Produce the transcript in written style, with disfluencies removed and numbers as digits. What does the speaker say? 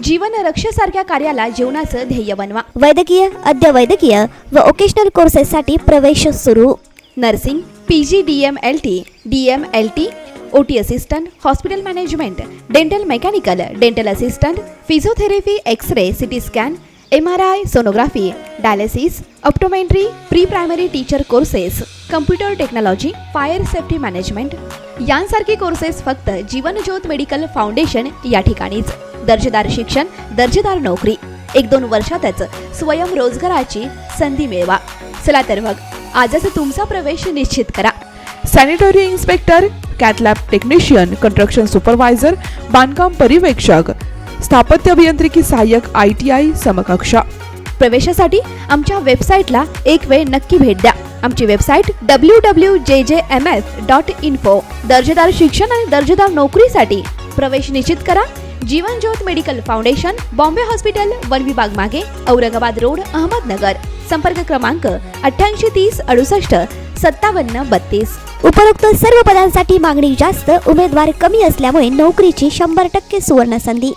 जीवन रक्षेसारख्या कार्याला जीवनाचं ध्येय बनवा। वैद्यकीय, अर्धवैद्यकीय व वोकेशनल कोर्सेससाठी प्रवेश सुरू। Nursing, PG DMLT, DMLT, OT assistant, hospital management, dental mechanical, dental assistant, physiotherapy, x ray, CT scan, MRI, sonography, dialysis, optometry, pre primary teacher courses, computer technology, fire safety management यांसारखे कोर्सेस फक्त Jeevanjyot medical foundation या ठिकाणीच। दर्जेदार शिक्षण, दर्जेदार नोकरी, 1-2 वर्षातच स्वयंरोजगाराची संधी मिळवा। चला तर मग आजच तुमचा प्रवेश निश्चित करा। Sanitary inspector, cath lab technician, construction supervisor, बांधकाम पर्यवेक्षक, स्थापत्य अभियांत्रिकी सहाय्यक, ITI समकक्षा। प्रवेशासाठी आमच्या वेबसाईटला एक वेळ नक्की भेट द्या। आमची वेबसाईट www.jjmf.info। दर्जेदार शिक्षण आणि दर्जेदार नोकरीसाठी प्रवेश निश्चित करा। Jeevanjyot medical foundation, Bombay hospital, वन विभाग मागे, औरंगाबाद रोड, अहमदनगर। संपर्क क्रमांक 8830 68 57 32। उपरोक्त सर्व पदांसाठी मागणी जास्त, उमेदवार कमी असल्यामुळे नोकरीची 100% सुवर्ण संधी।